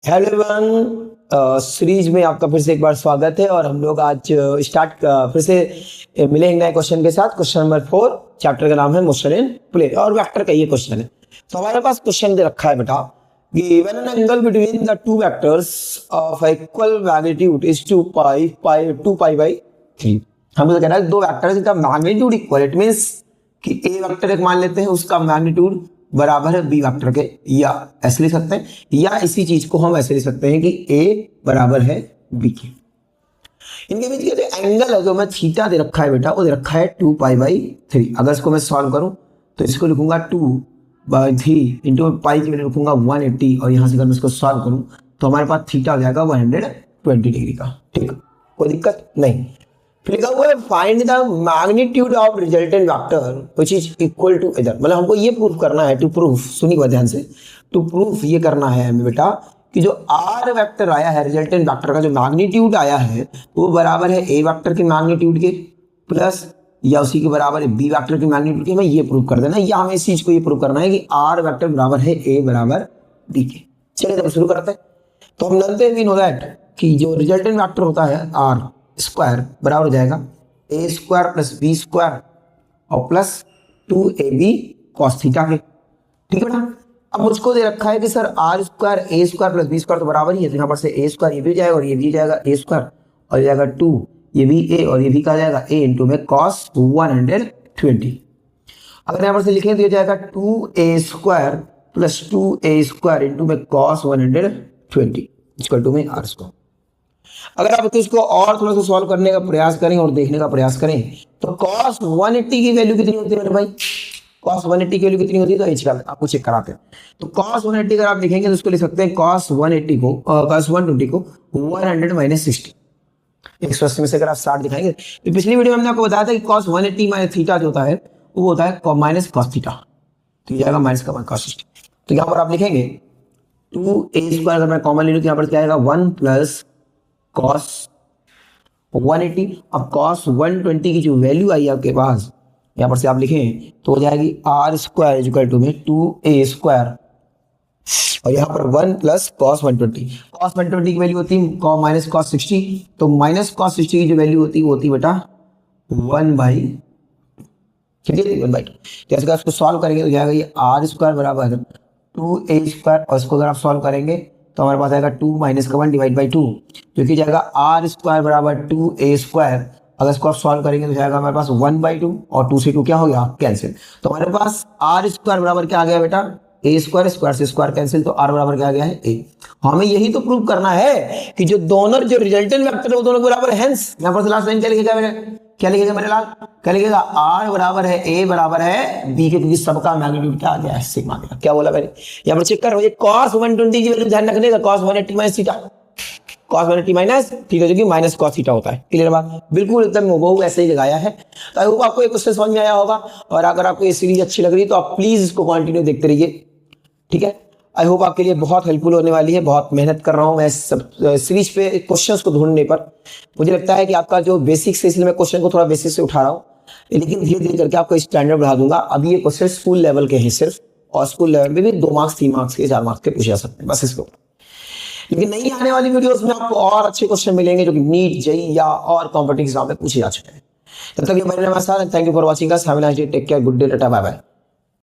Hello everyone, series में आपका फिर से एक बार स्वागत है। और हम लोग आज फिर से मिलेंगे नए क्वेश्चन के साथ। क्वेश्चन नंबर 4, चैप्टर का नाम है मोशन इन प्लेन और वेक्टर का ये क्वेश्चन है। तो हमारे पास क्वेश्चन दे रखा है बेटा कि when an angle between the two vectors of equal magnitude is 2 pi by 3। हम लोग कह रहा है दो वेक्टर्स का मैग्नीट्यूड इक्वल, इट मींस कि ए वेक्टर एक मान लेते हैं, उसका मैग्नीट्यूड बराबर है बी वेक्टर के, या ऐसे लिख सकते हैं, या इसी चीज को हम ऐसे लिख सकते हैं कि ए बराबर है बी के। इनके बीच का जो एंगल है, जो मैं थीटा दे रखा है बेटा, वो दे रखा है 2 पाई बाई 3। अगर इसको मैं सॉल्व करूं तो इसको लिखूंगा 2 बाई 3 इंटू पाई की वैल्यू लिखूंगा 180, और यहां से अगर मैं इसको सॉल्व करूं तो हमारे पास थीटा हो जाएगा 120 डिग्री का। ठीक, कोई दिक्कत नहीं। फिर लिखा हुआ है find the magnitude of resultant vector which is equal to इधर। मतलब हमको ये प्रूफ करना है, टू प्रूफ, सुनिए ध्यान से, टू प्रूफ ये करना है हमें बेटा कि जो आर वेक्टर आया है, रिजल्टेंट वेक्टर का जो मैग्नीट्यूड आया है वो बराबर है ए वेक्टर के मैग्नीट्यूड के प्लस या उसी के बराबर है बी वेक्टर के मैग्नीट्यूड के। हमें ये प्रूफ कर देना, या हमें इस चीज को ये प्रूफ करना है कि आर वेक्टर बराबर है ए बराबर बी के। चलिए जब शुरू करते हैं तो हम जानते हैं, वी नो दैट कि जो रिजल्टेंट वेक्टर होता है आर स्क्वायर बराबर हो जाएगा ए स्क्वायर प्लस बी स्क्वायर और प्लस 2ab cos थीटा के। ठीक है बेटा। अब मुझको दे रखा है कि sir R square A square plus B square तो बराबर ही है, तो यहाँ पर से ए स्क्वायर ये भी जाएगा और ये भी जाएगा ए स्क्वायर, और ये जाएगा 2, ये भी ए और ये भी कहा जाएगा ए इंटू में cos 120। अगर यहाँ पर से लिखें तो ये जाएगा 2a square plus 2a square into में cos 120 इक्वल टू में आर स्क्वायर। अगर आप इसको और थोड़ा सा सॉल्व करने का प्रयास करें और देखने का प्रयास करें तो cos 180 की वैल्यू कितनी होती है मेरे भाई? cos 180 की वैल्यू कितनी होती है? तो एच का आपको चेक कराते हैं। तो cos 180 अगर आप लिखेंगे तो उसको लिख सकते हैं cos 120 को 100 माइनस 60, 180 में से अगर आप 60 दिखाएंगे। तो पिछली वीडियो में हमने आपको बताया था कि cos 180 माइनस थीटा जो होता है वो होता है माइनस cos थीटा, तो ये जाएगा माइनस का cos 60। तो यहाँ पर आप लिखेंगे 2a स्क्वायर, अगर मैं कॉमन ले लूँ तो यहाँ पर क्या आएगा 1 प्लस cos 180। अब cos 120 की जो वैल्यू आई आपके पास, यहां पर से आप लिखें तो हो जाएगी आर स्क्वायर इक्वल टू में 2a स्क्वायर और यहां पर 1 प्लस cos 120। cos 120 की वैल्यू होती है माइनस cos 60, तो माइनस cos 60 की जो वैल्यू होती है वो होती बेटा 1/2। ठीक है, 1/2। जैसे इसको सॉल्व करेंगे तो जाएगा ये आर स्क्वायर बराबर 2a स्क्वायर, और इसको अगर आप सॉल्व करेंगे तो हमारे पास आएगा 2 माइनस का 1 डिवाइड बाई 2, जो कि जाएगा आर स्क्वायर बराबर 2a स्क्वायर। अगर इसको आप सॉल्व करेंगे तो जाएगा हमारे पास 1/2 और 2 से 2 क्या हो गया? कैंसिल। तो हमारे पास आर स्क्वायर बराबर क्या आ गया बेटा? ए स्क्वायर, स्क्वायर से स्क्वायर कैंसिल, तो आर बराबर क्या आ गया है? ए। हमें यही तो प्रूव करना है कि जो दोनों जो रिजल्टेंट वेक्टर है वो दोनों बराबर है। हेंस यहाँ पर लास्ट लाइन क्या लिखेगा मेरे, क्या लिखेगा मेरे लाल? क्या लिखेगा? आर बराबर है ए बराबर है बी के, क्योंकि सबका मैग्नीट्यूड क्या आ गया है? सिग्मा गया। क्या बोला मैंने? यहाँ पर चेक करो, ये cos 120 की वैल्यू ध्यान रखने का, cos 180 minus theta, cos 180 minus theta जो कि माइनस cos थीटा होता है। क्लियर बात? बिल्कुल एकदम वो ऐसे ही लगाया है। तो आई होप आपको ये क्वेश्चन समझ में आया होगा, और अगर आपको ये सीरीज अच्छी लग रही है तो आप प्लीज इसको कंटिन्यू देखते रहिए। ठीक है, आई होप आपके लिए बहुत हेल्पफुल होने वाली है। बहुत मेहनत कर रहा हूं मैं सब सीरीज पे क्वेश्चंस को ढूंढने पर। मुझे लगता है कि आपका जो बेसिक से, इसलिए मैं क्वेश्चन को थोड़ा बेसिक से उठा रहा हूँ, लेकिन धीरे धीरे करके आपको स्टैंडर्ड बढ़ा दूंगा। अभी ये क्वेश्चन स्कूल लेवल के हैं सिर्फ, और स्कूल लेवल में भी 2 मार्क्स 3 मार्क्स के 4 मार्क्स के पूछे जा सकते हैं बस इसको। लेकिन नहीं आने वाली वीडियोस में आपको और अच्छे क्वेश्चन मिलेंगे जो कि नीट, जेईई या और कॉम्पिटिटिव एग्जाम में पूछे जा चुके हैं। तब तक ये मेरे नमस्कार, thank you for watching us, have a nice day, take care, good day, tata, bye bye.